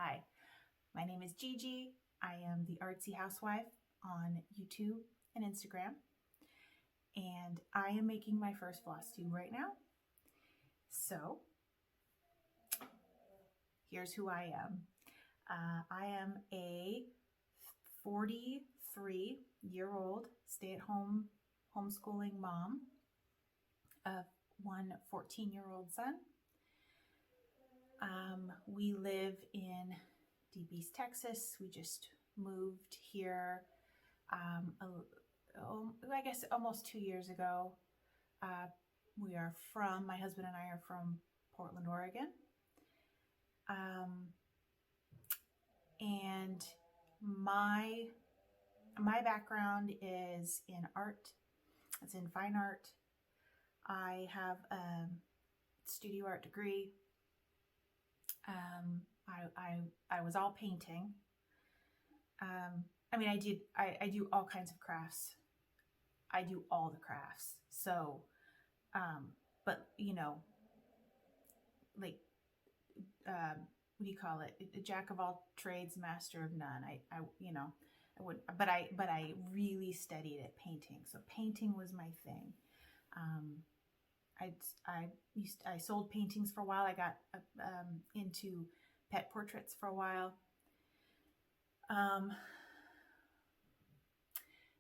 Hi, my name is Gigi. I am the Artsy Housewife on YouTube and Instagram, and I am making my first Flosstube right now. So, here's who I am. I am a 43-year-old stay-at-home homeschooling mom of one 14-year-old son. We live in Deep East, Texas. We just moved here, I guess almost 2 years ago. My husband and I are from Portland, Oregon. And my background is in art. It's in fine art. I have a studio art degree. I was all painting. I do all kinds of crafts. I do all the crafts. So, but like, what do you call it? A jack of all trades, master of none. I would, but I really studied at painting. So painting was my thing. I sold paintings for a while. I got into pet portraits for a while.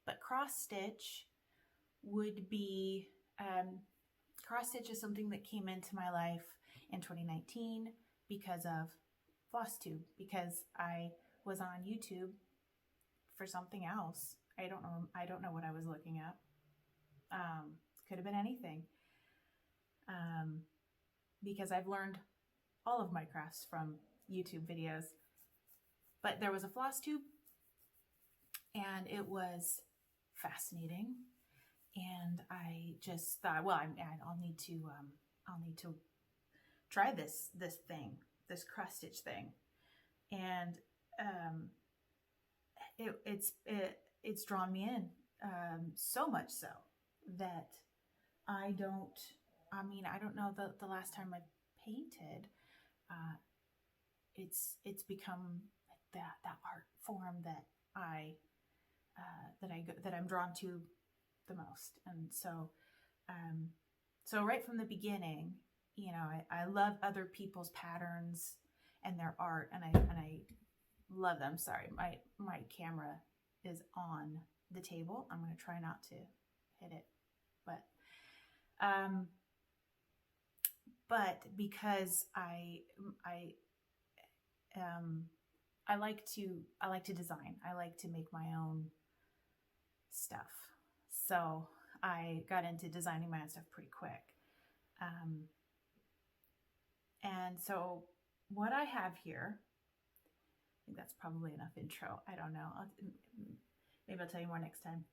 But cross stitch is something that came into my life in 2019 because of Flosstube, because I was on YouTube for something else. I don't know what I was looking at. Could have been anything. Because I've learned all of my crafts from YouTube videos. But there was a Flosstube, and it was fascinating. And I just thought, well, I'll need to try this cross stitch thing. And it's drawn me in so much so that I don't know the last time I painted. It's become that art form that I'm drawn to the most. And so right from the beginning, I love other people's patterns and their art, and I love them. Sorry, my camera is on the table. I'm going to try not to hit it, but because I like to design. I like to make my own stuff. So I got into designing my own stuff pretty quick. And so what I have here, I think that's probably enough intro. I don't know. Maybe I'll tell you more next time.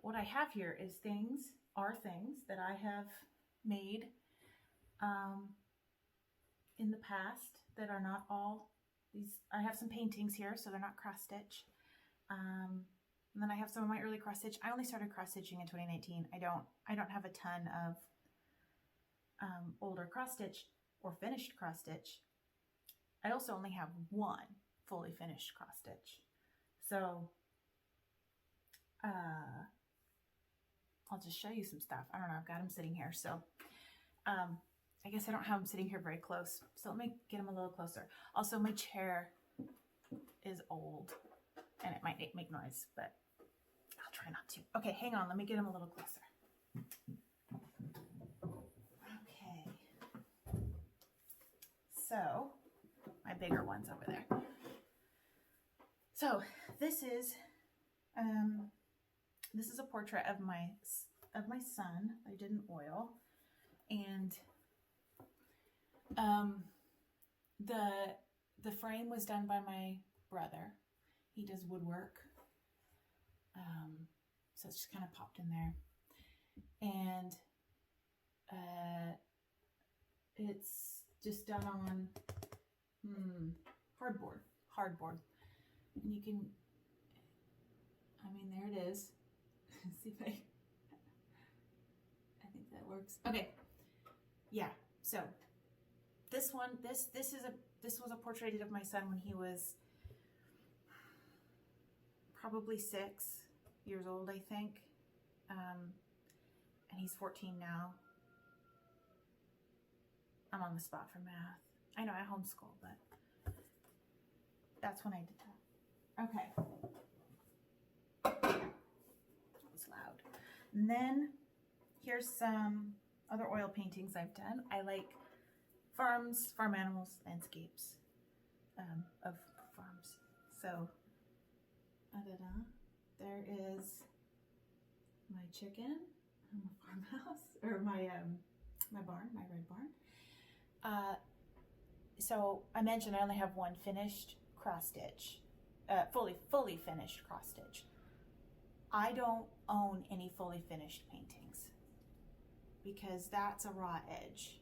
What I have here is things that I have made in the past that are not all these. I have some paintings here, so they're not cross stitch. And then I have some of my early cross stitch. I only started cross stitching in 2019. I don't have a ton of older cross stitch or finished cross stitch. I also only have one fully finished cross stitch. So I'll just show you some stuff. I don't know. I've got them sitting here. So I guess I don't have them sitting here very close. So let me get them a little closer. Also, my chair is old and it might make noise, but I'll try not to. Okay, hang on. Let me get them a little closer. Okay. So, my bigger one's over there. So, this is a portrait of my son I did in oil, and the frame was done by my brother. He does woodwork, so it's just kind of popped in there, and it's just done on hardboard, and you can. There it is. See if I think that works. Okay. Yeah. So this this was a portrait I did of my son when he was probably 6 years old, I think. And he's 14 now. I'm on the spot for math. I know I homeschool, but that's when I did that. Okay. That was loud. And then here's some other oil paintings I've done. I like farms, farm animals, landscapes of farms. So, there is my chicken, my farmhouse, or my barn, my red barn. So I mentioned I only have one finished cross stitch, fully finished cross stitch. I don't own any fully finished paintings because that's a raw edge.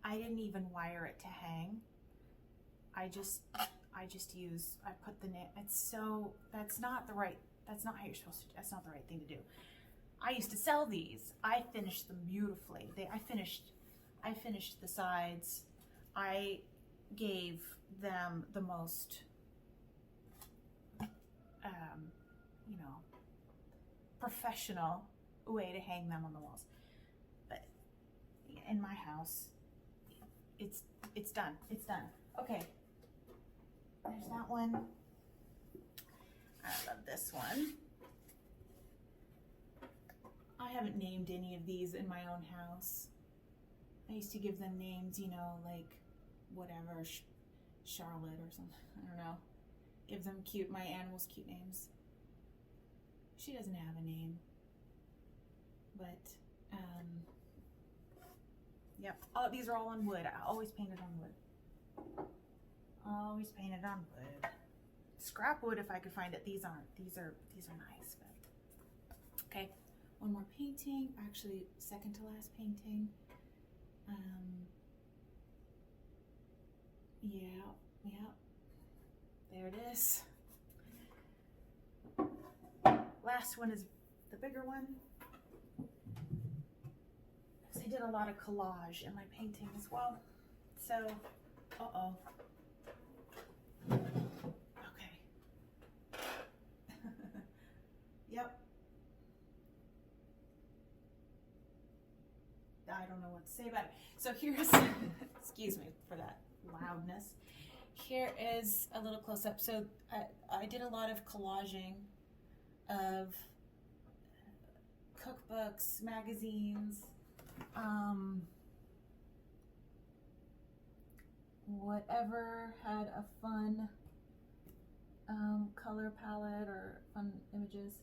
I didn't even wire it to hang. I just put the name. That's not how you're supposed to, that's not the right thing to do. I used to sell these. I finished them beautifully. I finished the sides. I gave them the most, professional way to hang them on the walls. But in my house, it's done. It's done. Okay. There's that one. I love this one. I haven't named any of these in my own house. I used to give them names, like whatever, Charlotte or something. I don't know. Give them my animals cute names. She doesn't have a name. But, yep. Oh, these are all on wood. I always painted on wood. Always painted on wood. Scrap wood if I could find it. These aren't. These are nice. But okay, one more painting. Actually, second to last painting. Yeah. There it is. Last one is the bigger one. I did a lot of collage in my painting as well. So, okay. Yep. I don't know what to say about it. So here's, excuse me for that loudness. Here is a little close-up. So I did a lot of collaging of cookbooks, magazines, whatever had a fun color palette or fun images.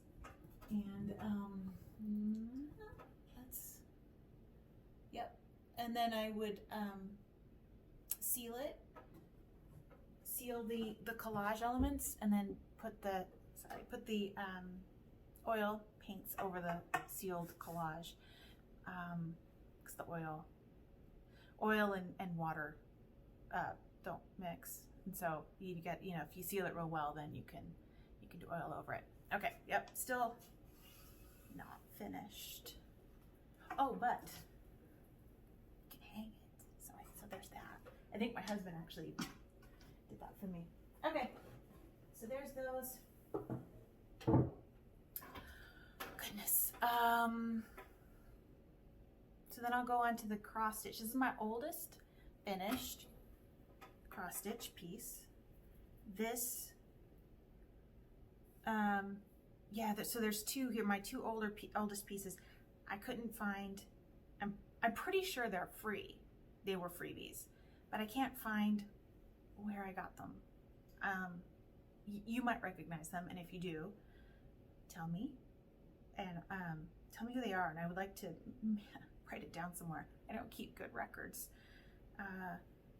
And yep. And then I would seal the collage elements, and then put the oil paints over the sealed collage, because the oil and water don't mix, and so you get, if you seal it real well, then you can do oil over it. Okay, yep, still not finished. Oh, but you can hang it. So there's that. I think my husband actually did that for me. Okay, so there's those. Goodness. So then I'll go on to the cross stitch. This is my oldest finished cross stitch piece. This, so there's two here. My two oldest pieces. I couldn't find. I'm pretty sure they're free. They were freebies, but I can't find where I got them. You might recognize them, and if you do, tell me, and tell me who they are, and I would like to write it down somewhere. I don't keep good records,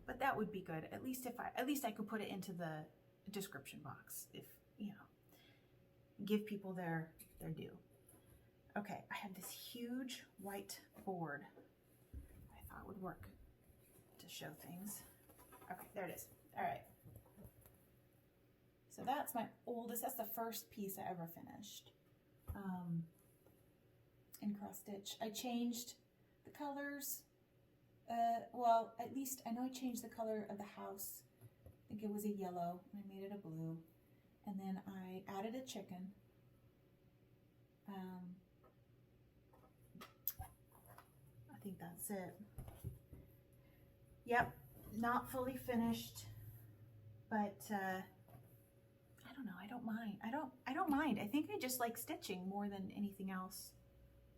but that would be good. At least I could put it into the description box, if give people their due. Okay, I have this huge white board I thought would work to show things. Okay, there it is. All right. So that's my oldest. That's the first piece I ever finished in cross stitch. I changed the colors well, at least I know I changed the color of the house. I think it was a yellow, and I made it a blue. And then I added a chicken. I think that's it. Yep, not fully finished, but I don't know. I don't mind. I don't mind. I think I just like stitching more than anything else.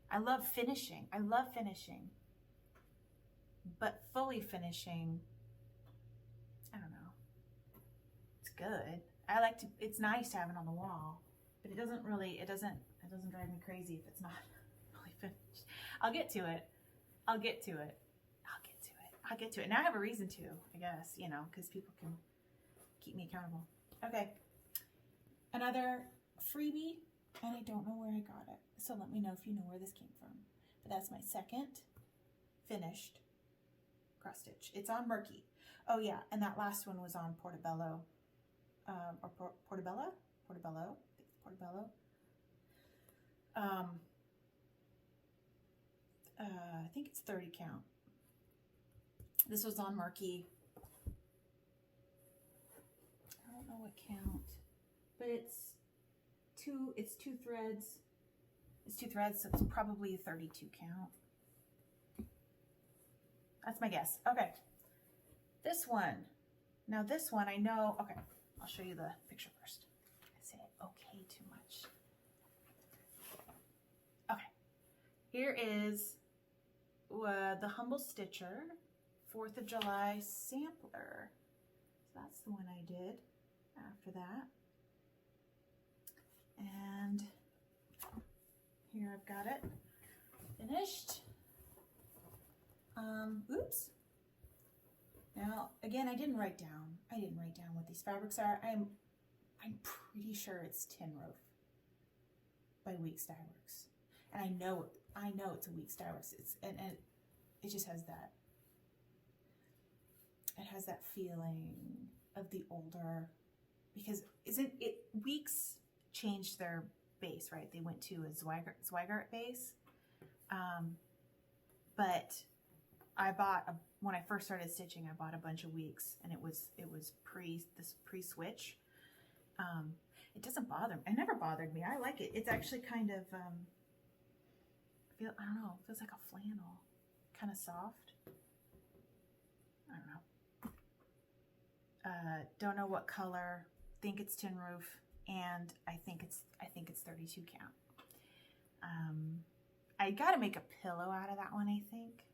I love finishing. I love finishing, but fully finishing, I don't know. It's good. I like to. It's nice to have it on the wall, but it doesn't really. It doesn't drive me crazy if it's not fully finished. I'll get to it. I'll get to it. I'll get to it. I'll get to it. Now I have a reason to, I guess, you know, because people can keep me accountable. Okay. Another freebie, and I don't know where I got it. So let me know if you know where this came from. But that's my second finished cross stitch. It's on Murky. Oh yeah, and that last one was on Portobello. Or Portobello? Portobello. Portobello. I think it's 30 count. This was on Murky. I don't know what count, but it's two threads. It's 2 threads, so it's probably a 32 count. That's my guess. Okay. This one. Now this one I know, okay, I'll show you the picture first. I say okay too much. Okay. Here is the Humble Stitcher 4th of July sampler. So that's the one I did after that. And here I've got it finished. Oops. Now, again, I didn't write down what these fabrics are. I'm pretty sure it's Tin Roof by Weeks Dye Works. And I know it's a Weeks Dye Works. And it just has that. It has that feeling of the older, because isn't it Weeks changed their base, right? They went to a Zweigart base. But I bought when I first started stitching, I bought a bunch of Weeks, and it was pre-switch. It doesn't bother me. It never bothered me. I like it. It's actually kind of I don't know, it feels like a flannel, kind of soft. I don't know. Don't know what color. Think it's Tin Roof, and I think it's 32 count. I got to make a pillow out of that one. I think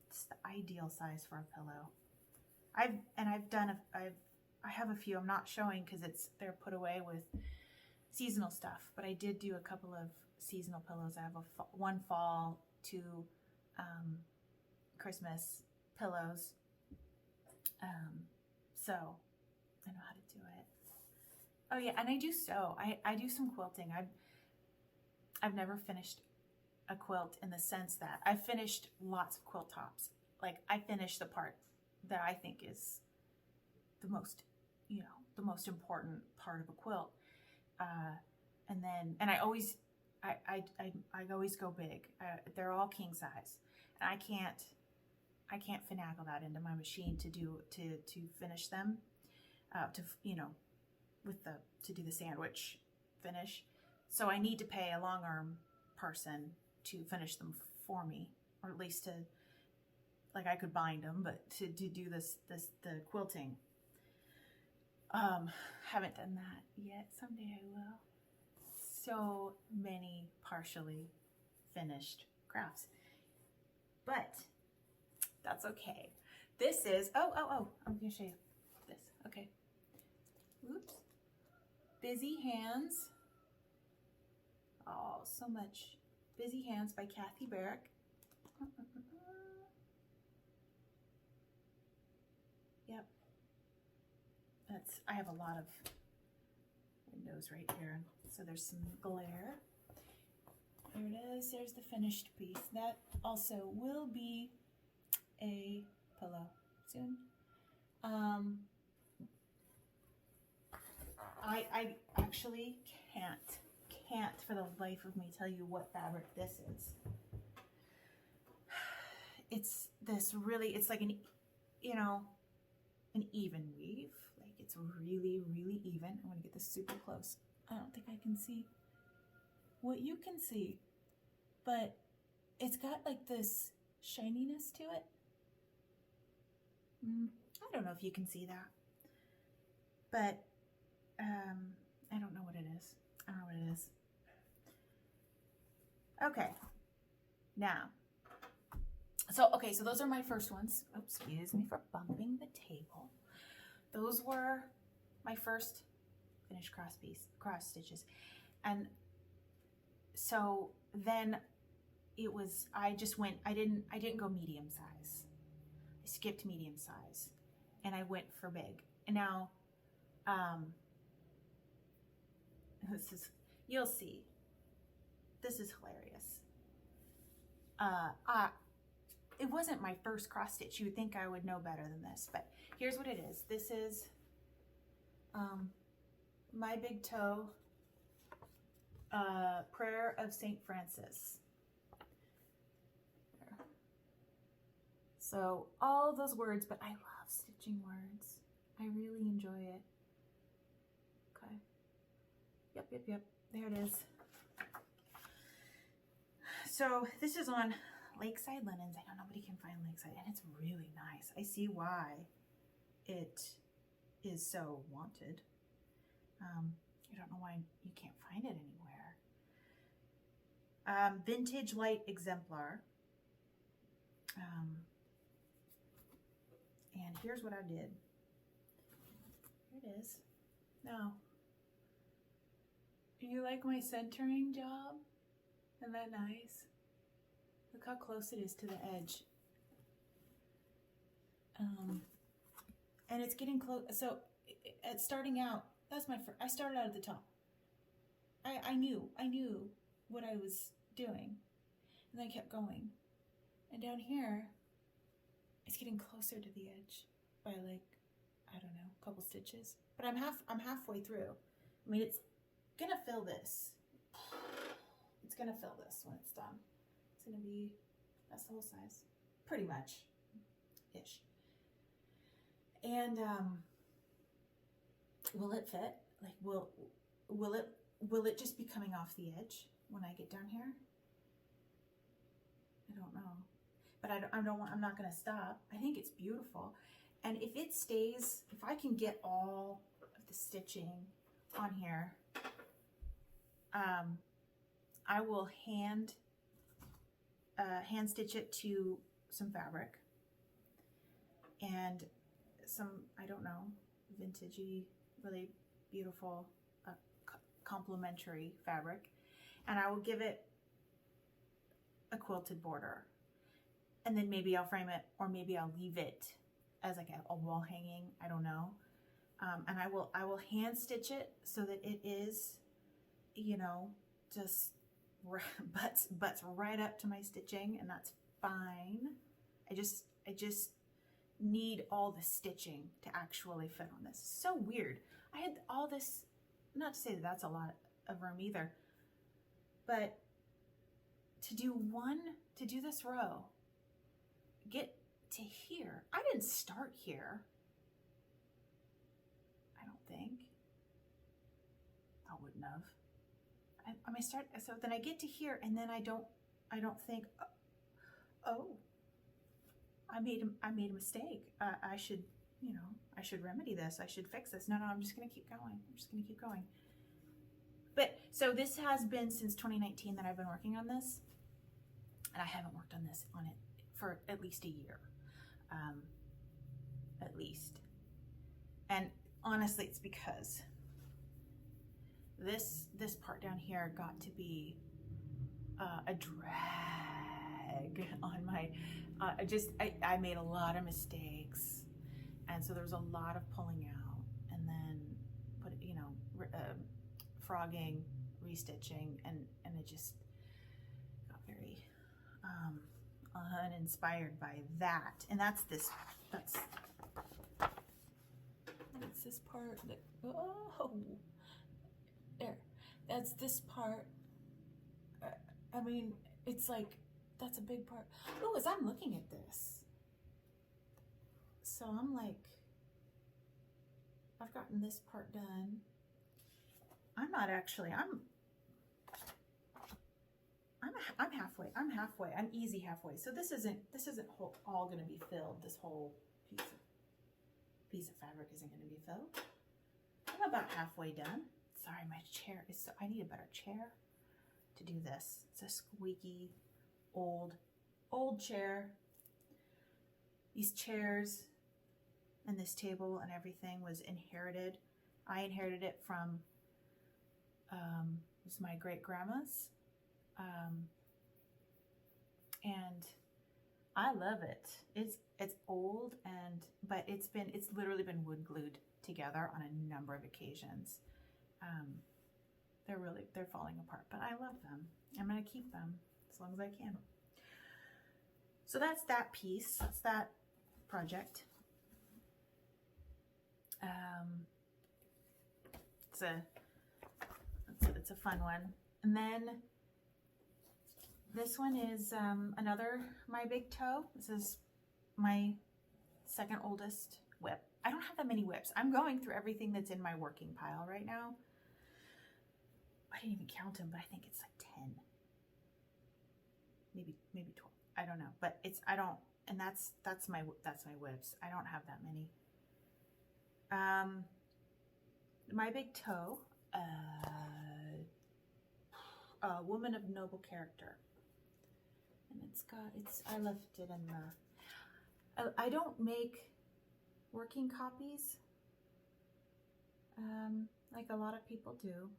it's the ideal size for a pillow. I have a few I'm not showing because they're put away with seasonal stuff, but I did do a couple of seasonal pillows. I have one fall, 2 Christmas pillows. So I know how to do it. Oh yeah, and I do sew. I do some quilting. I've never finished a quilt in the sense that I've finished lots of quilt tops. Like I finished the part that I think is the most, the most important part of a quilt. And I always go big. They're all king size, and I can't finagle that into my machine to finish them, to do the sandwich finish. So I need to pay a long arm person to finish them for me, or at least I could bind them, but to do the quilting. Haven't done that yet. Someday I will. So many partially finished crafts, but that's okay. This is, I'm gonna show you this. Okay. Oops. Busy Hands. Oh, so much. Busy Hands by Kathy Barrick. Yep. I have a lot of windows right here. So there's some glare. There it is. There's the finished piece. That also will be a pillow soon. I actually can't for the life of me tell you what fabric this is. it's this really, it's like an, you know, an even weave. Like it's really, really even. I'm gonna get this super close. I don't think I can see what you can see, but it's got like this shininess to it. I don't know if you can see that, but I don't know what it is. I don't know what it is. Okay, now, so those are my first ones. Oops, excuse me for bumping the table. Those were my first finished cross stitches. And so then it was, I didn't go medium size. I skipped medium size and I went for big. And now, you'll see, this is hilarious. It wasn't my first cross stitch. You would think I would know better than this, but here's what it is. This is my big toe prayer of St. Francis. So all those words, but I love stitching words. I really enjoy it. Okay. Yep. There it is. So this is on Lakeside Linens. I know nobody can find Lakeside, and it's really nice. I see why it is so wanted. I don't know why you can't find it anywhere. Vintage Light Exemplar. And here's what I did. Here it is. Now, do you like my centering job? Isn't that nice? Look how close it is to the edge. And it's getting close. So at starting out, that's my first, I started out at the top. I knew what I was doing, and I kept going. And down here, it's getting closer to the edge by like, I don't know, a couple stitches. But I'm halfway through. I mean, it's gonna fill this. It's gonna fill this when it's done. It's gonna be, that's the whole size, pretty much, ish. And will it fit? Like, will it just be coming off the edge when I get down here? I don't know, but I'm not gonna stop. I think it's beautiful, and if it stays, if I can get all of the stitching on here, I will hand stitch it to some fabric and some, I don't know, vintagey, really beautiful complementary fabric, and I will give it a quilted border, and then maybe I'll frame it, or maybe I'll leave it as like a wall hanging, I don't know. And I will hand stitch it so that it is, you know, just butts right up to my stitching, and that's fine. I just need all the stitching to actually fit on this. So weird. I had all this, not to say that that's a lot of room either, but to do this row, get to here. I didn't start here. I don't think. I wouldn't have. So then I get to here, and then I don't think, oh, I made a mistake. I should, you know, I should remedy this. I should fix this. No, I'm just gonna keep going. But so this has been since 2019 that I've been working on this, and I haven't worked on it for at least a year, at least. And honestly, it's because this part down here got to be a drag on my, I made a lot of mistakes, and so there was a lot of pulling out, and then frogging, restitching, and it just got very uninspired by that. And that's this part that, oh, there, that's this part. I mean, it's like that's a big part. Oh, as I'm looking at this, so I'm like, I've gotten this part done. I'm not actually, I'm halfway. I'm easy halfway. So this isn't all going to be filled. This whole piece of fabric isn't going to be filled. I'm about halfway done. Sorry, my chair is so, I need a better chair to do this. It's a squeaky old chair. These chairs and this table and everything was inherited. I inherited it from it was my great grandma's. And I love it. It's old but it's literally been wood glued together on a number of occasions. They're falling apart, but I love them. I'm gonna keep them as long as I can. So that's that piece. That's that project. It's a fun one. And then this one is another My Big Toe. This is my second oldest whip. I don't have that many whips. I'm going through everything that's in my working pile right now. I didn't even count them, but I think it's like 10. Maybe 12. I don't know. But that's my whips. I don't have that many. My Big Toe, a woman of noble character. And I left it in the, I don't make working copies, like a lot of people do.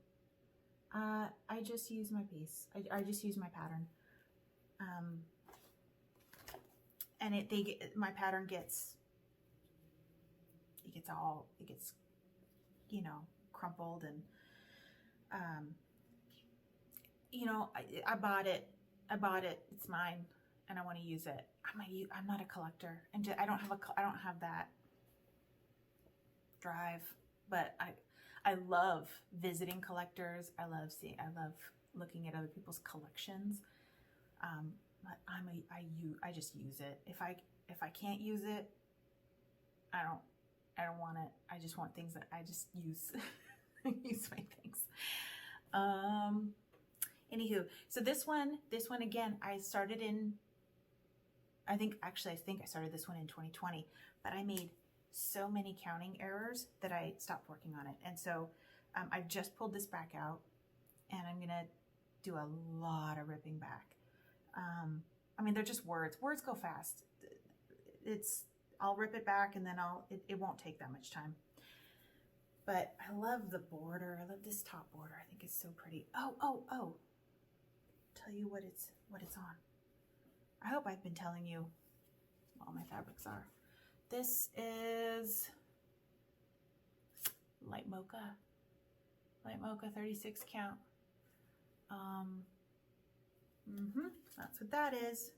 I just use my piece. I just use my pattern. And my pattern gets, you know, crumpled and, you know, I bought it, it's mine, and I want to use it. I'm not a collector, and I don't have that drive, but I love visiting collectors. I love looking at other people's collections. But I just use it. If I can't use it, I don't want it. I just want things that I just use. Use my things. Anywho, so this one again, I started in, I think I started this one in 2020, but I made so many counting errors that I stopped working on it. And so I've just pulled this back out, and I'm gonna do a lot of ripping back. I mean, they're just words. Words go fast. I'll rip it back, and then it won't take that much time. But I love the border. I love this top border. I think it's so pretty. Oh. Tell you what it's on. I hope I've been telling you what all my fabrics are. This is light mocha 36 count. That's what that is.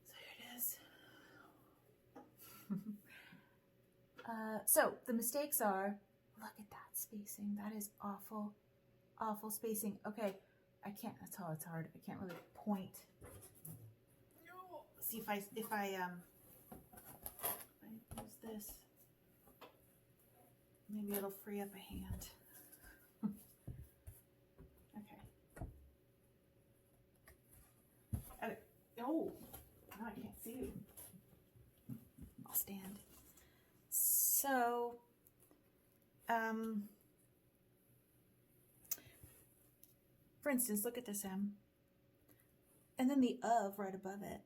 So here it is. So the mistakes are, look at that spacing. That is awful spacing. Okay, I can't, that's how it's hard. I can't really point. See if I use this, maybe it'll free up a hand. Okay. Oh, now I can't see you. I'll stand. So, for instance, look at this M. And then the of right above it.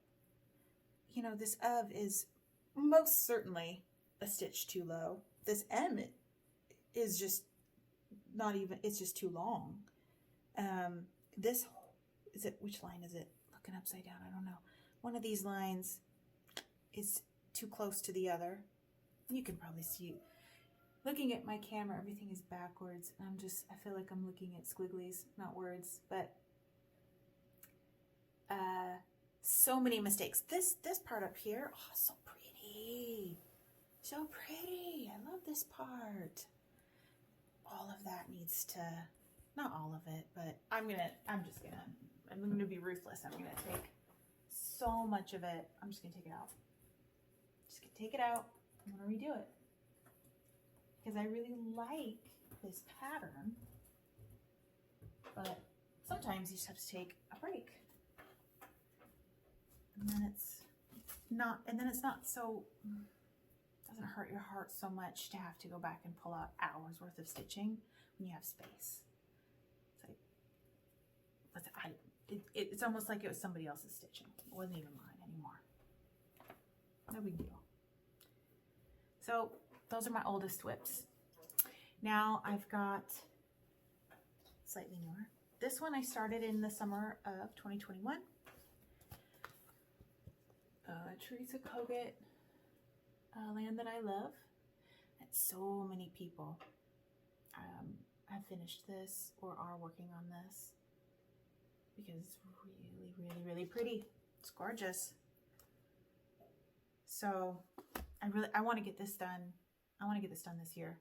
You know, this of is most certainly a stitch too low. This M is just not even, it's just too long. This, which line is it? Looking upside down, I don't know. One of these lines is too close to the other. You can probably see, looking at my camera, everything is backwards. And I feel like I'm looking at squigglies, not words, but so many mistakes. This part up here, oh, so pretty. So pretty. I love this part. All of that needs to, not all of it, but I'm just gonna I'm going to be ruthless. I'm going to take so much of it. I'm just going to take it out. Just going to take it out. I'm going to redo it. Because I really like this pattern. But sometimes you just have to take a break. And then it's not so, doesn't hurt your heart so much to have to go back and pull out hours worth of stitching when you have space. It's almost like it was somebody else's stitching. It wasn't even mine anymore. No big deal. So those are my oldest whips. Now I've got slightly newer. This one I started in the summer of 2021. Teresa Kogut, Land That I Love. And so many people have finished this or are working on this because it's really, really, really pretty. It's gorgeous. So I want to get this done. I want to get this done this year.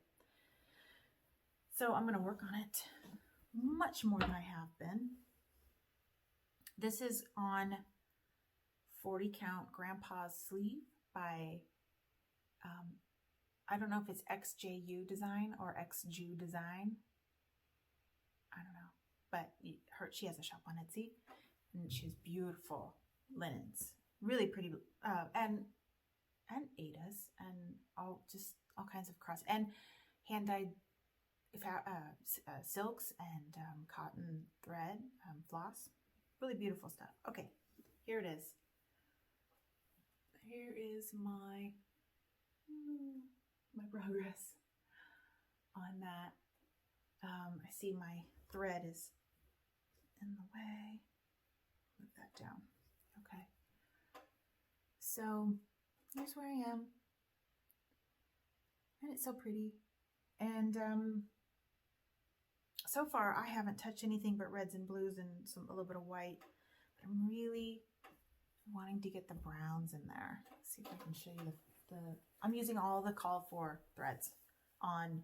So I'm going to work on it much more than I have been. This is on 40 count Grandpa's Sleeve by, I don't know if it's XJU Design or XJU Design. I don't know, but she has a shop on Etsy and she has beautiful linens, really pretty, and Ada's and all kinds of cross and hand dyed silks and cotton thread, floss, really beautiful stuff. Okay, here it is. Here is my progress on that. I see my thread is in the way. Move that down. Okay. So here's where I am. And it's so pretty. And so far I haven't touched anything but reds and blues and a little bit of white. But I'm really wanting to get the browns in there. Let's see if I can show you I'm using all the called for threads on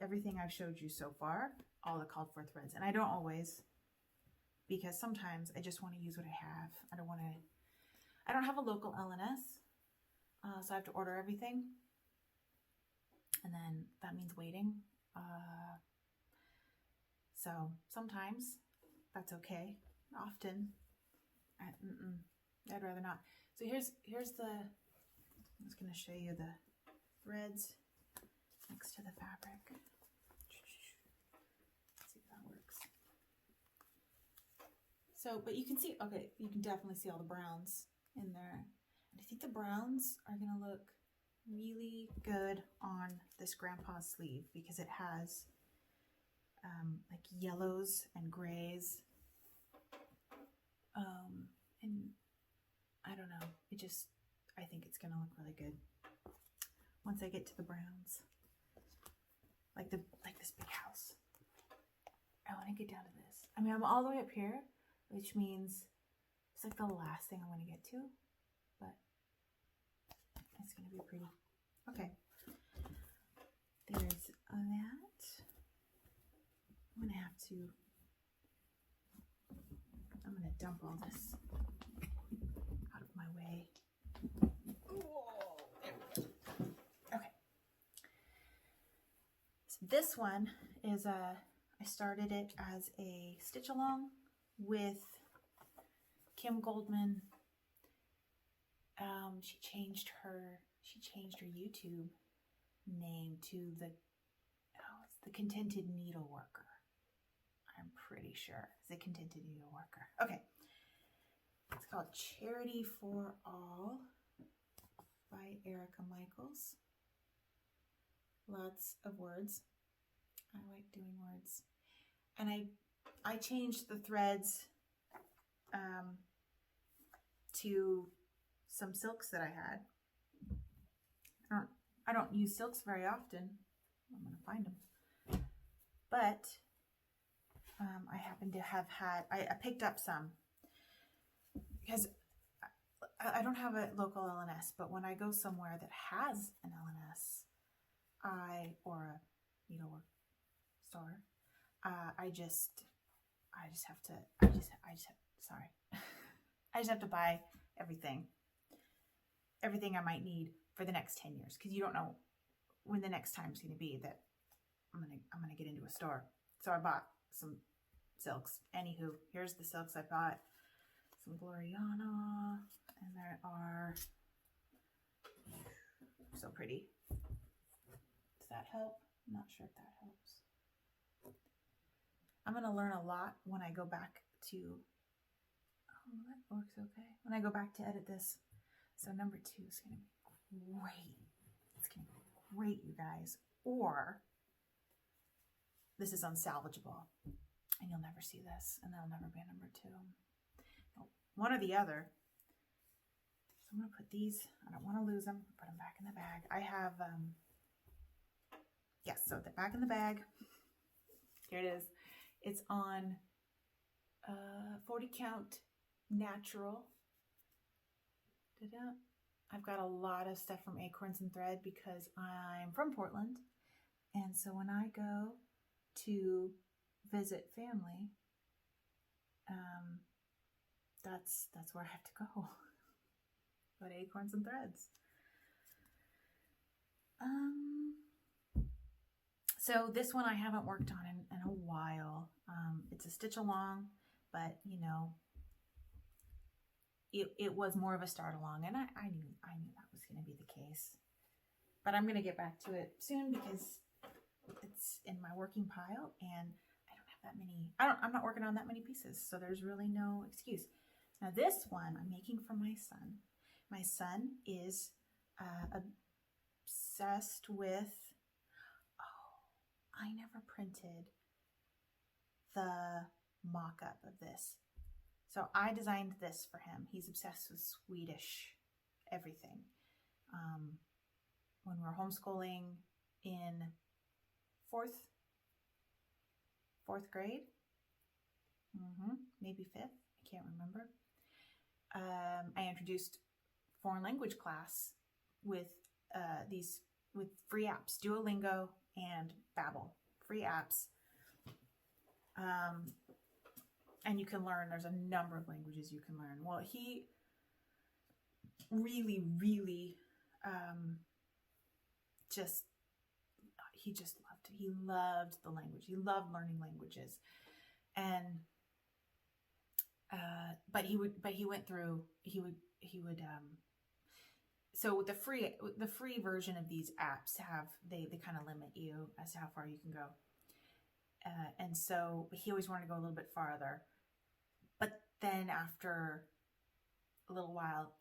everything I've showed you so far, all the called for threads. And I don't always, because sometimes I just want to use what I have. I don't have a local LNS, so I have to order everything. And then that means waiting. So sometimes that's okay. Often, I'd rather not. So here's I'm just going to show you the threads next to the fabric. Let's see if that works. So, but you can see, okay, you can definitely see all the browns in there. And I think the browns are going to look really good on this Grandpa's Sleeve because it has like yellows and grays. And I don't know, I think it's going to look really good once I get to the browns. Like this big house. I want to get down to this. I mean, I'm all the way up here, which means it's like the last thing I want to get to, but it's going to be pretty. Okay. There's that. I'm going to dump all this out of my way. Whoa, there we go. Okay. So this one is I started it as a stitch along with Kim Goldman. She changed her YouTube name to it's the Contented Needle Worker. I'm pretty sure it's the Contented Needle Worker. Okay. It's called Charity for All by Erica Michaels. Lots of words. I like doing words. And I changed the threads to some silks that I had. I don't use silks very often. I'm going to find them. But I happen to have had, I picked up some because I don't have a local LNS, but when I go somewhere that has an LNS, or a needlework store, I I just have to, sorry. I just have to buy everything I might need for the next 10 years. Cause you don't know when the next time's going to be that I'm going to get into a store. So I bought some silks. Anywho, here's the silks I bought. Some Gloriana, and there are, so pretty. Does that help? I'm not sure if that helps. I'm going to learn a lot when I go back to, oh, that works okay. When I go back to edit this. So number 2 is going to be great. It's going to be great, you guys. Or this is unsalvageable and you'll never see this, and there'll never be a number 2. One or the other. So I'm going to put these, I don't want to lose them, put them back in the bag. I have, yes, so the back in the bag, here it is. It's on 40 count natural. I've got a lot of stuff from Acorns and Thread because I'm from Portland. And so when I go to visit family, that's where I have to go. But Acorns and Threads. So this one I haven't worked on in a while. It's a stitch along, but you know, it was more of a start along, and I knew that was going to be the case. But I'm going to get back to it soon because it's in my working pile, and I don't have that many. I'm not working on that many pieces, so there's really no excuse. Now this one I'm making for my son. My son is obsessed with. I never printed the mock-up of this. So I designed this for him. He's obsessed with Swedish everything. When we're homeschooling in fourth grade, maybe 5th, I can't remember. I introduced foreign language class with with free apps, Duolingo and Babbel, free apps. And you can learn, there's a number of languages you can learn. Well, he really, really he just loved it. He loved the language. He loved learning languages. And so the free version of these apps they kind of limit you as to how far you can go. And so he always wanted to go a little bit farther. But then after a little while,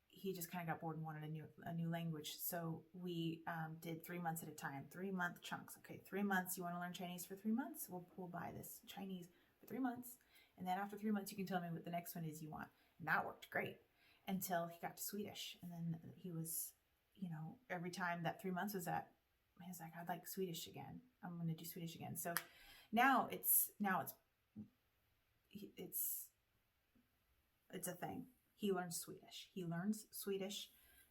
he just kind of got bored and wanted a new language. So we did 3 months at a time, 3-month chunks. Okay, 3 months, you want to learn Chinese for 3 months? We'll buy this Chinese for 3 months. And then after 3 months, you can tell me what the next one is you want. And that worked great until he got to Swedish. And then he was, every time that 3 months was up, he was like, I'd like Swedish again. I'm going to do Swedish again. So now it's a thing. He learns Swedish. He learns Swedish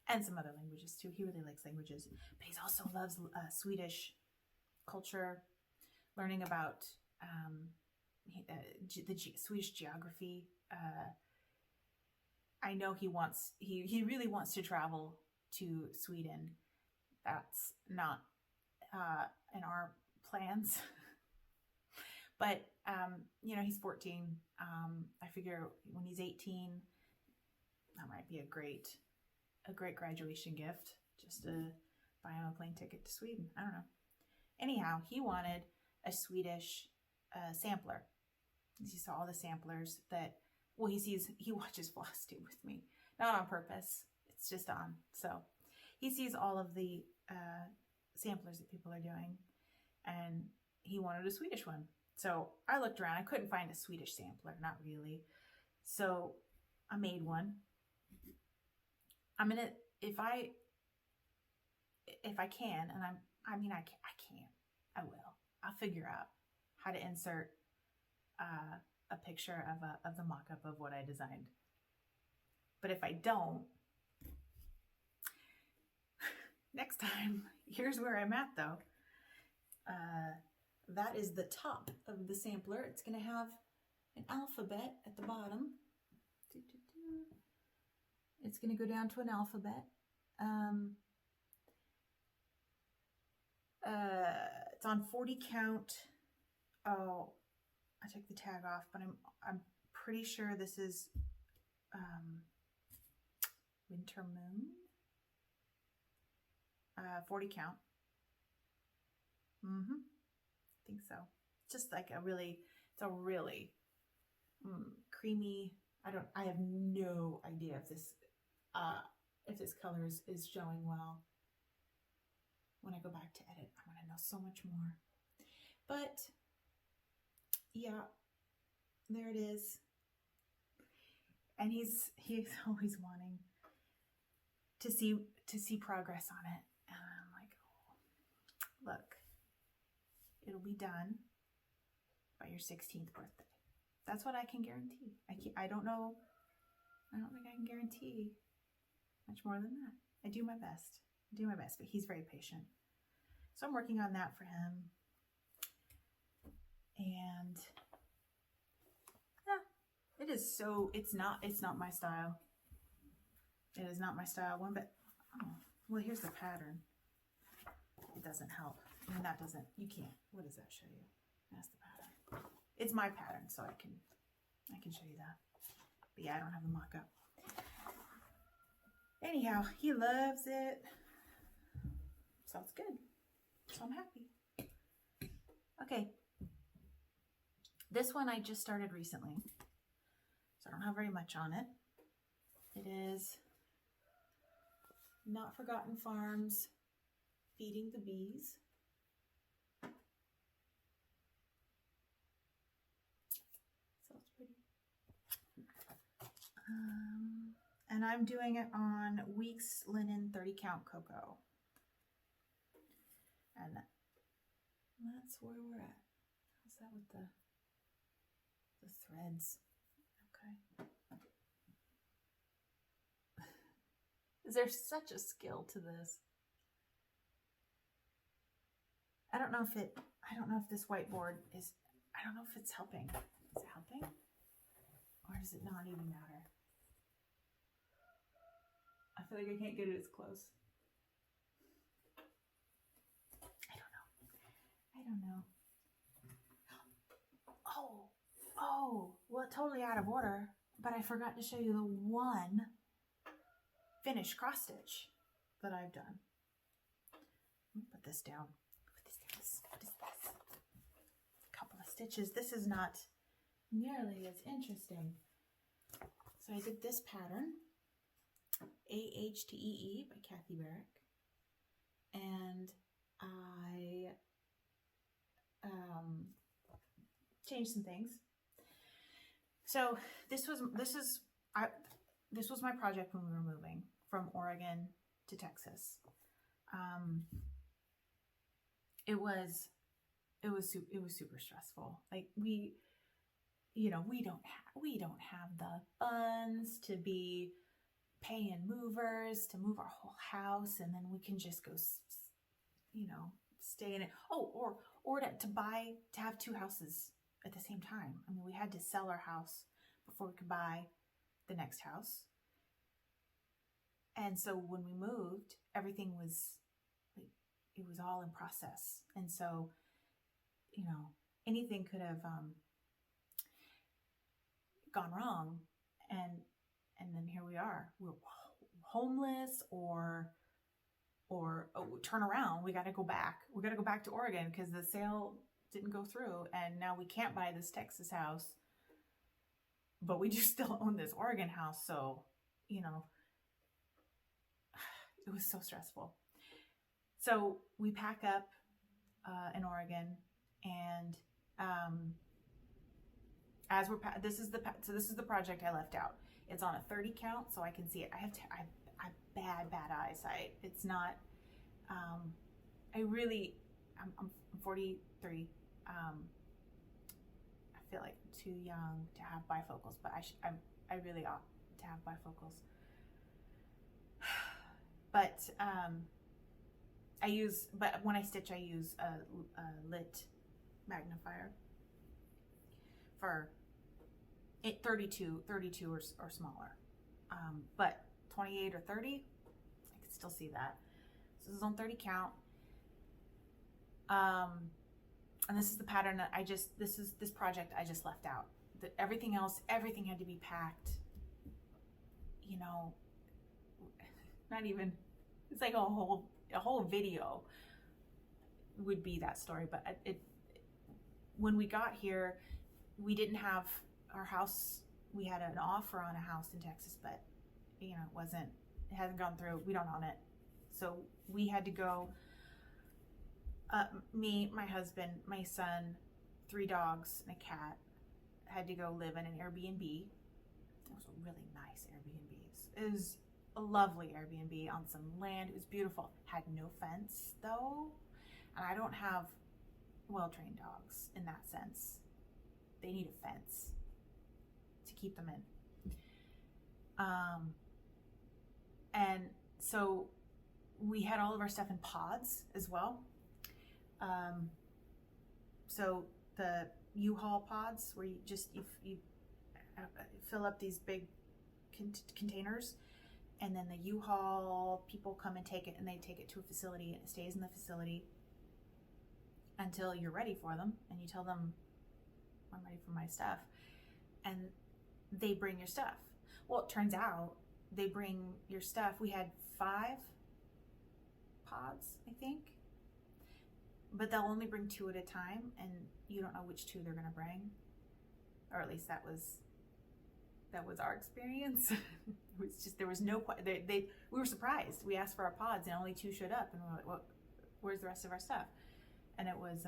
and some other languages too. He really likes languages, but he also loves culture, learning about the Swedish geography. I know he really wants to travel to Sweden. That's not in our plans. But, he's 14. I figure when he's 18, that might be a great graduation gift, just to buy him a plane ticket to Sweden. I don't know. Anyhow, he wanted a Swedish sampler. He saw all the samplers he watches Flosstube with me. Not on purpose. It's just on. So he sees all of the samplers that people are doing, and he wanted a Swedish one. So I looked around. I couldn't find a Swedish sampler, not really. So I made one. I'm gonna, if I can, and I can't. I will. I'll figure out how to insert a picture of the mock-up of what I designed. But if I don't, next time, here's where I'm at though. That is the top of the sampler. It's going to have an alphabet at the bottom. It's going to go down to an alphabet. It's on 40 count. Oh, I took the tag off, but I'm pretty sure this is Winter Moon. 40 count. I think so. It's just like a really creamy. I have no idea if this color is showing well. When I go back to edit, I'm gonna know so much more. But yeah, there it is. And he's always wanting to see progress on it. And I'm like, oh, look, it'll be done by your 16th birthday. That's what I can guarantee. I don't know. I don't think I can guarantee much more than that. I do my best. But he's very patient. So I'm working on that for him. And yeah, it's not my style. It is not my style one bit. Oh, well, here's the pattern. It doesn't help. I mean, you can't. What does that show you? That's the pattern. It's my pattern, so I can show you that. But yeah, I don't have the mock-up. Anyhow, he loves it. So it's good. So I'm happy. Okay. This one I just started recently. So I don't have very much on it. It is Not Forgotten Farms, Feeding the Bees. So it's pretty. And I'm doing it on Weeks Linen 30 Count Cocoa. And that's where we're at. How's that with the threads? Okay. There's such a skill to this. I don't know if this whiteboard is, I don't know if it's helping. Is it helping? Or does it not even matter? I feel like I can't get it as close. I don't know. Oh, well, totally out of order, but I forgot to show you the one finished cross stitch that I've done. Put this down. What is this? A couple of stitches. This is not nearly as interesting. So I did this pattern, AHTEE by Kathy Barrick, and I changed some things. So this was my project when we were moving from Oregon to Texas. It was super stressful. Like we don't have the funds to be paying movers to move our whole house, and then we can just go, stay in it. Oh, or to have two houses at the same time. I mean, we had to sell our house before we could buy the next house. And so when we moved, everything was it was all in process. And so, anything could have gone wrong, and then here we are. We're homeless or turn around. We got to go back. We got to go back to Oregon because the sale didn't go through, and now we can't buy this Texas house, but we do still own this Oregon house. So, it was so stressful. So we pack up in Oregon, and as we're this is the project I left out. It's on a 30 count, so I can see it. I have bad eyesight. It's not. I'm 43. I feel like I'm too young to have bifocals, but I really ought to have bifocals. But when I stitch, I use a lit magnifier for 32 or smaller. But 28 or 30, I can still see that. So this is on 30 count. And this is the pattern that this project I just left out. Everything else, everything had to be packed. You know, not even, it's like a whole video would be that story. But when we got here, we didn't have our house. We had an offer on a house in Texas, but you know, it hasn't gone through. We don't own it. So we had to go, me, my husband, my son, 3 dogs and a cat, had to go live in an Airbnb. It was a really nice Airbnb. It was a lovely Airbnb on some land. It was beautiful. Had no fence though. And I don't have well-trained dogs in that sense. They need a fence to keep them in. And so we had all of our stuff in pods as well. So the U-Haul pods where you fill up these big containers, and then the U-Haul people come and take it, and they take it to a facility, and it stays in the facility until you're ready for them, and you tell them, I'm ready for my stuff, and they bring your stuff. Well, it turns out they bring your stuff. We had 5 pods, I think, but they'll only bring 2 at a time, and you don't know which 2 they're gonna bring, or at least that was our experience. It was just, there was no, we were surprised. We asked for our pods and only 2 showed up, and we're like, well, where's the rest of our stuff? And it was,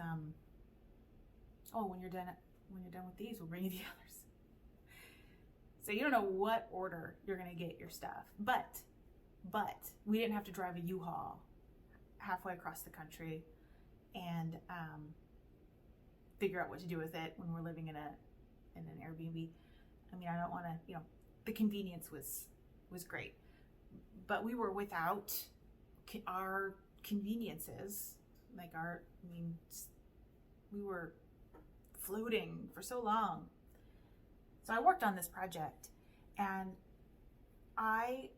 oh, when you're done with these, we'll bring you the others. So you don't know what order you're gonna get your stuff, but we didn't have to drive a U-Haul halfway across the country and figure out what to do with it when we're living in an Airbnb. I mean, I don't want to, you know, the convenience was great, but we were without our conveniences, like we were floating for so long. So I worked on this project, and I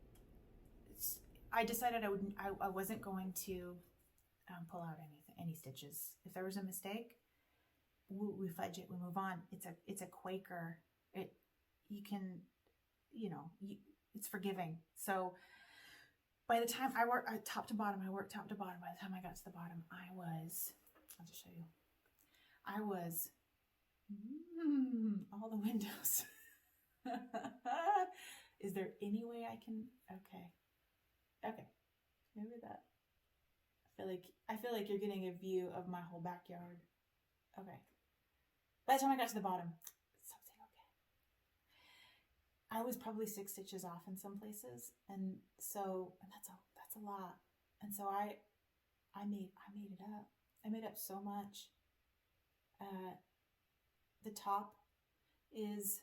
decided I wasn't going to pull out any stitches. If there was a mistake, we fudge it, we move on. It's a Quaker. It's forgiving. So by the time I worked top to bottom, by the time I got to the bottom, I'll just show you. I was all the windows. Is there any way I can? Okay, maybe that. I feel like you're getting a view of my whole backyard. Okay. By the time I got to the bottom, something okay. I was probably 6 stitches off in some places, and that's a lot. And so I made it up. I made up so much. The top is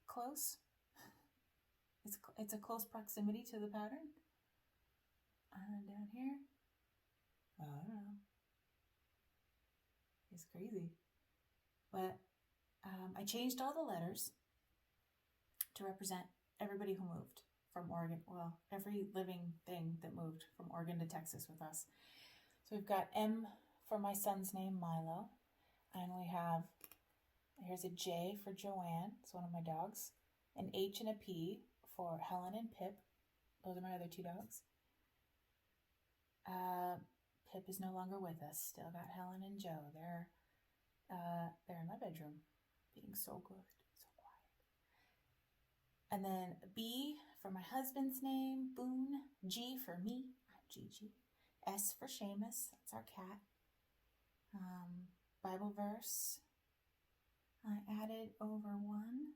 close. It's a close proximity to the pattern. And down here, I don't know. It's crazy. But I changed all the letters to represent everybody who moved from Oregon. Well, every living thing that moved from Oregon to Texas with us. So we've got M for my son's name, Milo. And we have, here's a J for Joanne. It's one of my dogs. An H and a P for Helen and Pip. Those are my other 2 dogs. Pip is no longer with us. Still got Helen and Joe. They're in my bedroom, being so good, so quiet. And then B for my husband's name, Boone. G for me, I'm Gigi. S for Seamus, that's our cat. Bible verse, I added over 1.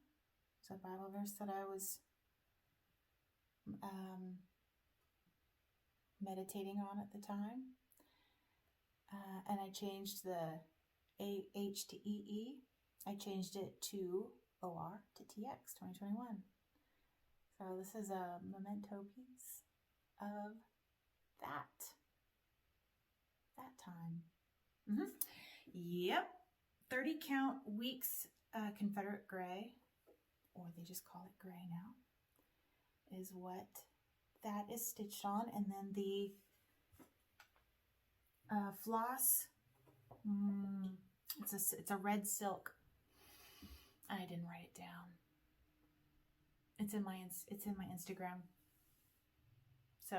So Bible verse that I was meditating on at the time. And I changed the AH to EE. I changed it to OR to TX 2021. So this is a memento piece of that time. Yep, 30 count weeks Confederate gray, or they just call it gray now, is what that is stitched on. And then the floss, it's a red silk. I didn't write it down. It's in my Instagram. So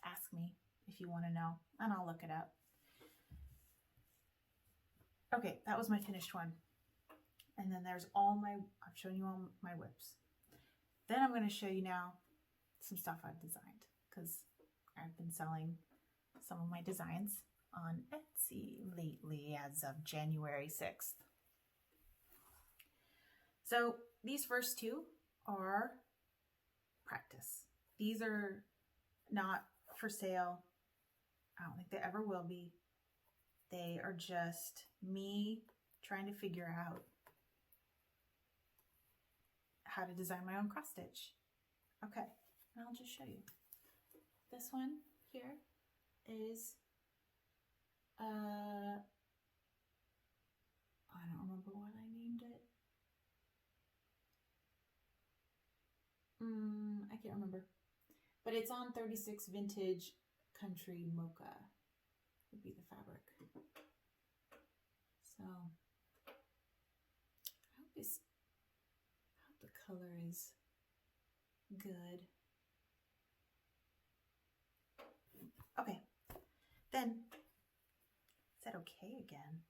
ask me if you want to know, and I'll look it up. Okay, that was my finished one. And then there's I've shown you all my whips. Then I'm going to show you now some stuff I've designed, because I've been selling some of my designs on Etsy lately as of January 6th. So these first two are practice. These are not for sale. I don't think they ever will be. They are just me trying to figure out how to design my own cross stitch. Okay, and I'll just show you. This one here is, I don't remember what I named it. I can't remember. But it's on 36 Vintage Country Mocha would be the fabric. So I hope the color is good. Okay, then is that okay again?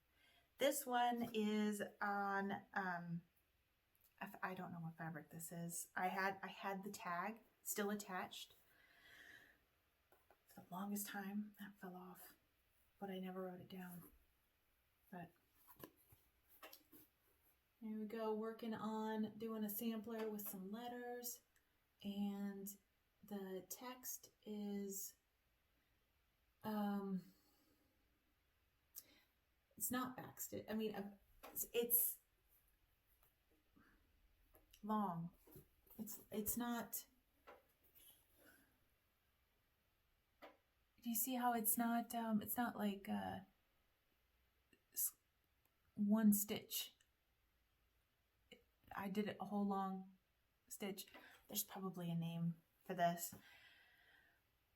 This one is on I don't know what fabric this is. I had the tag still attached for the longest time. That fell off, but I never wrote it down. But there we go, working on doing a sampler with some letters, and the text is it's not backstitch. I mean, it's long. It's not. Do you see how it's not? It's not like one stitch. I did a whole long stitch. There's probably a name for this,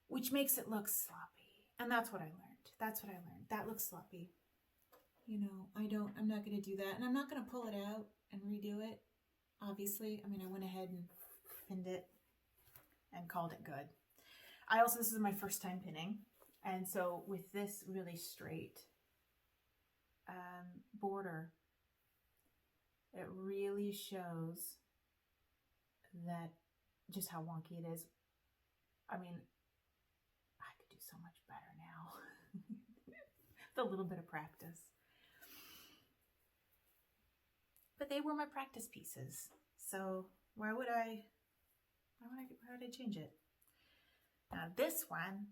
which makes it look sloppy, and that's what I learned. That's what I learned. That looks sloppy. You know, I'm not going to do that, and I'm not going to pull it out and redo it. Obviously, I mean, I went ahead and pinned it and called it good. This is my first time pinning, and so with this really straight border, it really shows that just how wonky it is. I mean, I could do so much better now with a little bit of practice. But they were my practice pieces, so why would I change it? Now this one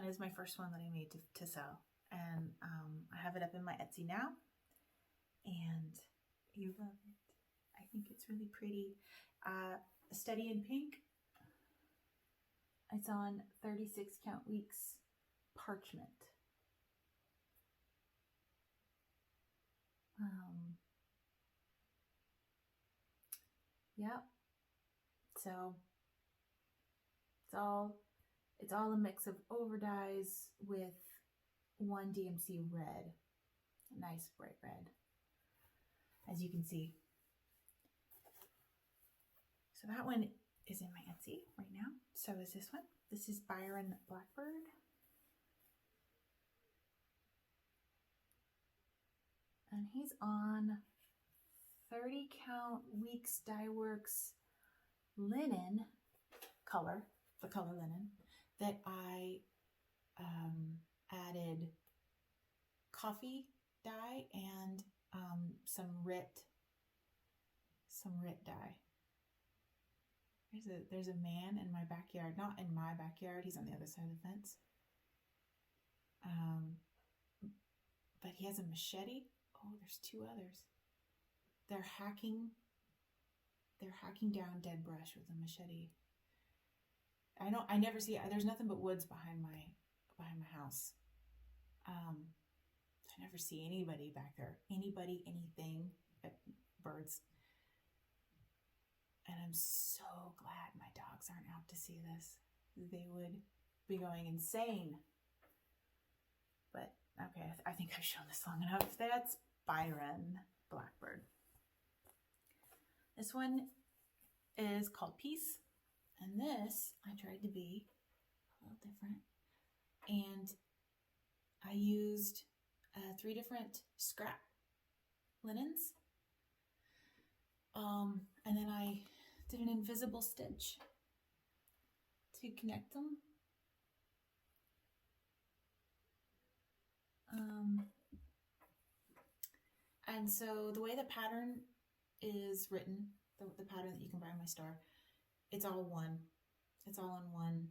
is my first one that I made to sell, and I have it up in my Etsy now, and you love it. I think it's really pretty. Steady in Pink. It's on 36 count weeks parchment. Yep. So it's all a mix of overdyes with one DMC red, a nice bright red, as you can see. So that one is in my Etsy right now. So is this one. This is Byron Blackbird. And he's on 30 count weeks dye works linen color, the color linen, that I added coffee dye and some Rit dye. There's a man in my backyard, not in my backyard, he's on the other side of the fence. But he has a machete. Oh, there's two others. They're hacking down dead brush with a machete. I never see, there's nothing but woods behind my house. I never see anybody back there. Anybody, anything. birds. And I'm so glad my dogs aren't out to see this. They would be going insane. But okay, I think I've shown this long enough. That's Byron Blackbird. This one is called Peace. And this, I tried to be a little different. And I used 3 different scrap linens. And then I did an invisible stitch to connect them. And so the way the pattern is written, the pattern that you can buy in my store, it's all in one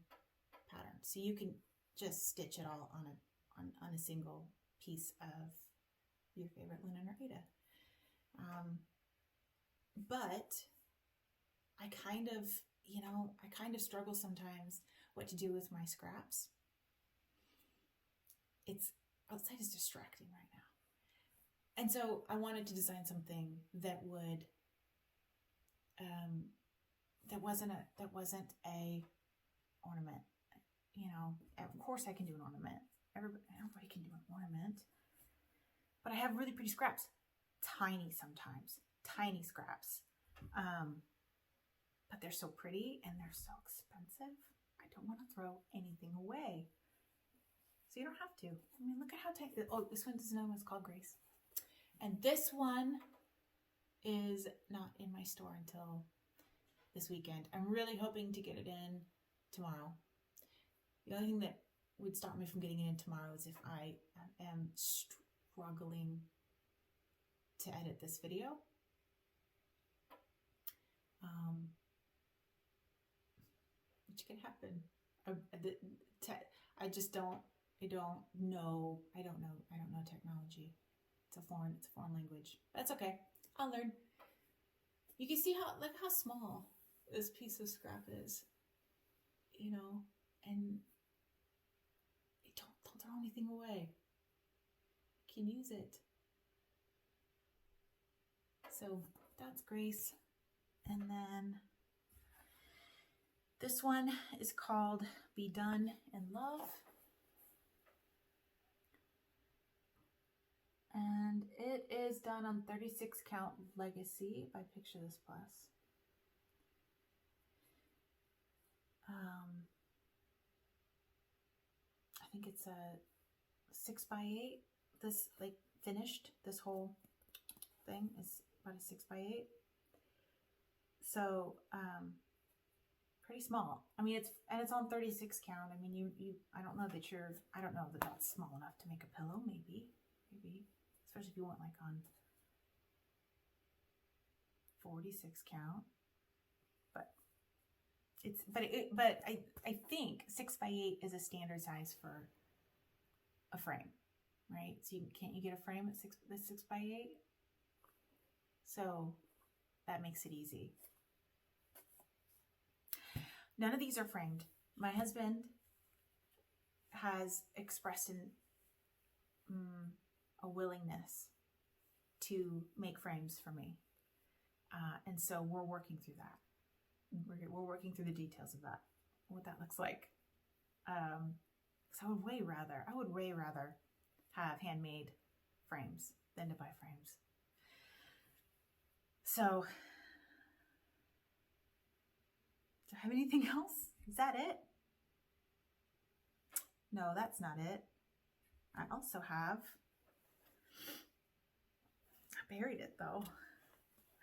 pattern. So you can just stitch it all on a single piece of your favorite linen or Aida. But I kind of struggle sometimes what to do with my scraps. Outside is distracting right now. And so I wanted to design something that would, that wasn't a ornament. You know, of course I can do an ornament. Everybody can do an ornament. But I have really pretty scraps. Tiny sometimes. Tiny scraps. But they're so pretty and they're so expensive. I don't want to throw anything away. So you don't have to. I mean, look at how tiny. Oh, this one doesn't know it's called Grace. And this one is not in my store until this weekend. I'm really hoping to get it in tomorrow. The only thing that would stop me from getting it in tomorrow is if I am struggling to edit this video. Which can happen. I don't know technology. It's a foreign language. That's okay. I'll learn. You can see look how small this piece of scrap is. You know, and don't throw anything away. You can use it. So that's Grace. And then this one is called Be Done in Love. And it is done on 36 count legacy by Picture This Plus. I think it's a 6x8. This finished. This whole thing is about a 6x8. So pretty small. I mean, it's on 36 count. I mean, I don't know that that's small enough to make a pillow. Maybe, especially if you want on 46 count. But I think 6x8 is a standard size for a frame, right? So can't you get a frame at 6x8? So that makes it easy. None of these are framed. My husband has expressed a willingness to make frames for me. And so we're working through that. We're working through the details of that, what that looks like. So I would way rather have handmade frames than to buy frames. So, do I have anything else? Is that it? No, that's not it. I also have, I buried it though.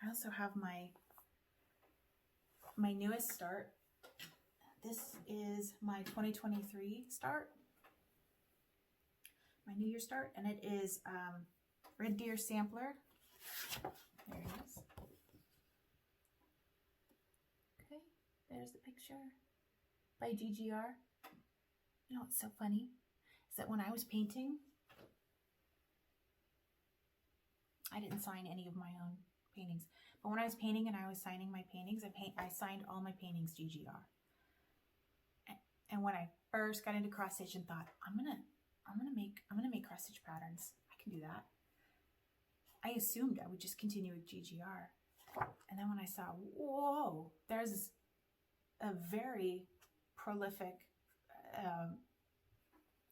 I also have my newest start. This is my 2023 start. My New Year start, and it is Red Deer Sampler. There it is. Okay, there's the picture by Gigi. You know what's so funny is that when I was painting, I didn't sign any of my own paintings. But when I was painting and I was signing my paintings, I signed all my paintings GGR. And when I first got into cross stitch and thought, I'm gonna make cross stitch patterns. I can do that. I assumed I would just continue with GGR. And then when I saw, whoa, there's a very prolific,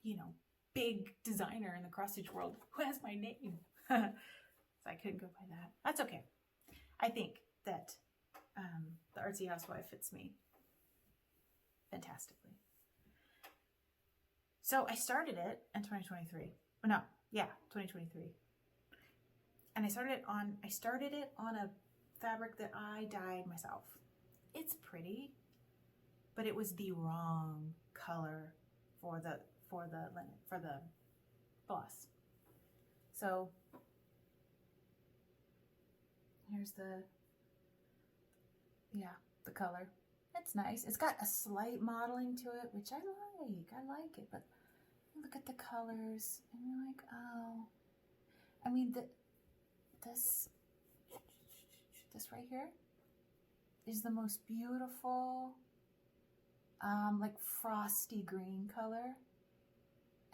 you know, big designer in the cross stitch world who has my name. So I couldn't go by that. That's okay. I think that the Artsy Housewife fits me fantastically. So I started it in 2023. No, yeah, 2023. And I started it on a fabric that I dyed myself. It's pretty, but it was the wrong color for the floss. So here's the color. It's nice. It's got a slight modeling to it, which I like it, but look at the colors and you're like, oh, I mean, this right here is the most beautiful, like frosty green color,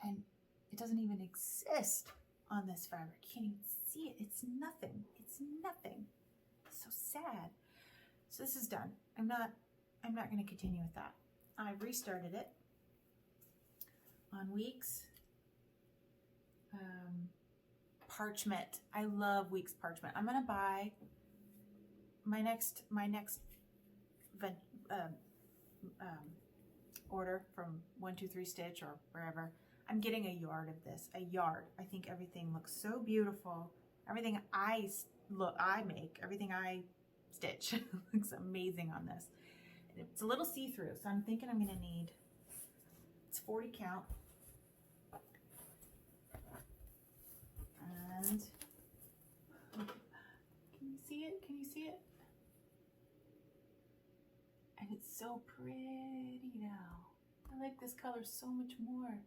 and it doesn't even exist on this fabric. You can't even see it. It's nothing. It's nothing. It's so sad. So this is done. I'm not going to continue with that. I've restarted it on Weeks parchment. I love Weeks parchment. I'm going to buy my next order from 123 Stitch or wherever. I'm getting a yard of this. A yard. I think everything looks so beautiful. Everything I make, everything I stitch looks amazing on this. It's a little see-through, so I'm thinking I'm going to need, it's 40 count. And can you see it? Can you see it? And it's so pretty now. I like this color so much more.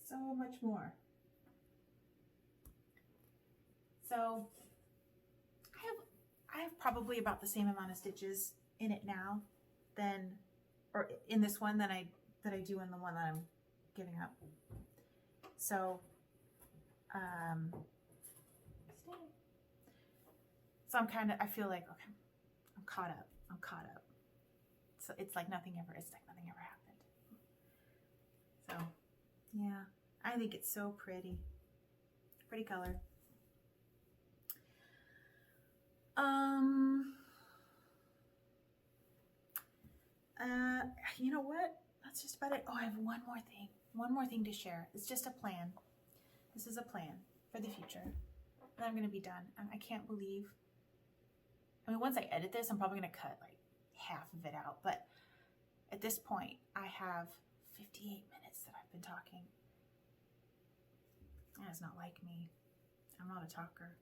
So much more. So I have probably about the same amount of stitches in it now or in this one that I do in the one that I'm giving up. So I feel like, okay, I'm caught up. So it's like nothing ever happened. So yeah, I think it's so pretty. Pretty color. You know what? That's just about it. Oh, I have one more thing to share. It's just a plan. This is a plan for the future. And I'm going to be done. And I can't believe, I mean, once I edit this, I'm probably going to cut like half of it out. But at this point, I have 58 minutes that I've been talking. That's not like me. I'm not a talker.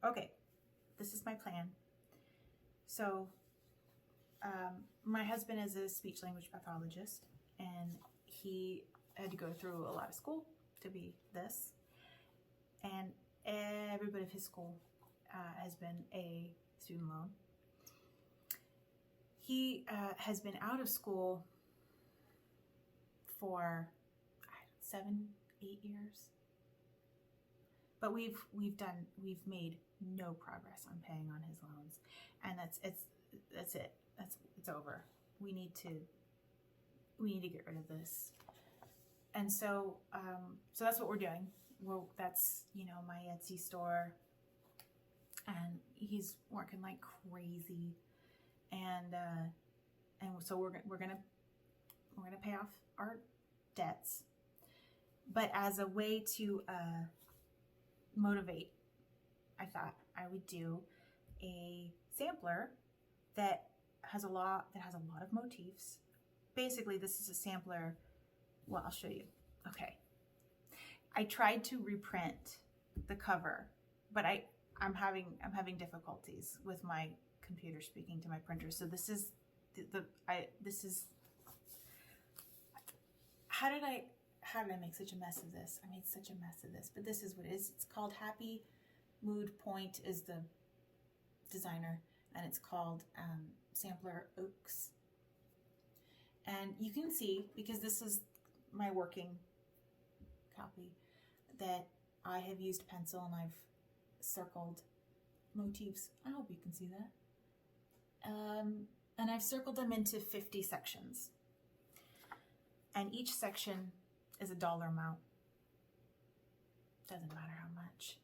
Okay. This is my plan. So, my husband is a speech language pathologist, and he had to go through a lot of school to be this. And every bit of his school has been a student loan. He has been out of school for 7, 8 years. But we've made no progress on paying on his loans, and that's it. It's over. We need to get rid of this, and so that's what we're doing. That's my Etsy store, and he's working like crazy, and so we're gonna pay off our debts, but as a way to motivate, I thought I would do a sampler that has a lot of motifs. Basically, this is a sampler. Well, I'll show you. Okay. I tried to reprint the cover, but I'm having difficulties with my computer speaking to my printer. So this is how did I make such a mess of this? I made such a mess of this, but this is what it is. It's called Happy Mood Point is the designer, and it's called Sampler Oaks. And you can see, because this is my working copy, that I have used pencil and I've circled motifs. I hope you can see that. And I've circled them into 50 sections. And each section is a dollar amount. Doesn't matter how much.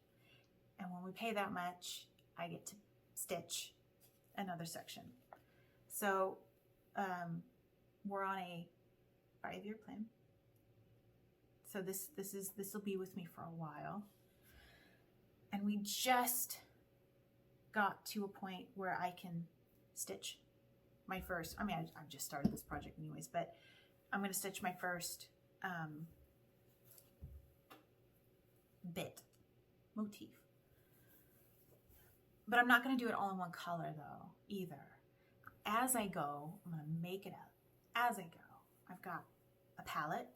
And when we pay that much, I get to stitch another section. So we're on a 5-year plan. So this will be with me for a while. And we just got to a point where I can stitch my first, I've just started this project anyways, but I'm going to stitch my first motif. But I'm not going to do it all in one color though, either. As I go, I'm going to make it up. As I go, I've got a palette,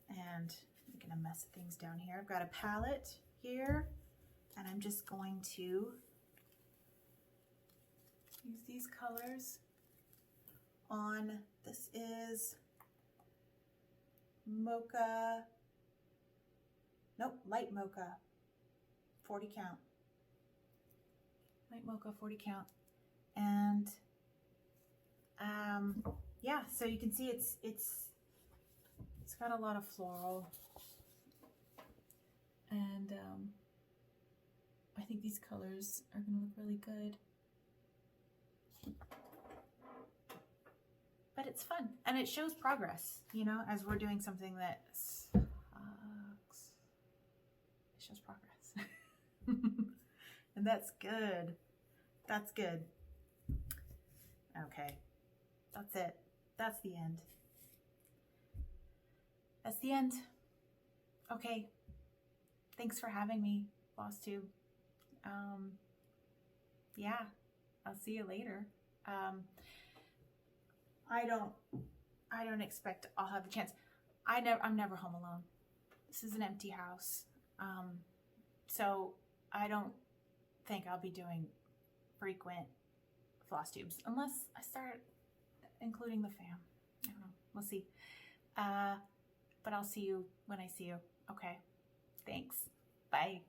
and I'm making a mess of things down here. I've got a palette here, and I'm just going to use these colors on, this is mocha, nope, light mocha, 40 count. Light mocha, 40 count. And yeah, so you can see it's got a lot of floral, and I think these colors are gonna look really good. But it's fun, and it shows progress, you know, as we're doing something that sucks. It shows progress. And that's good. That's good. Okay, that's it. That's the end. That's the end. Okay, thanks for having me, Flosstube. Yeah, I'll see you later. I don't expect I'll have a chance. I'm never home alone. This is an empty house. So I don't think I'll be doing frequent Flosstubes unless I start including the fam. I don't know. We'll see. But I'll see you when I see you. Okay. Thanks. Bye.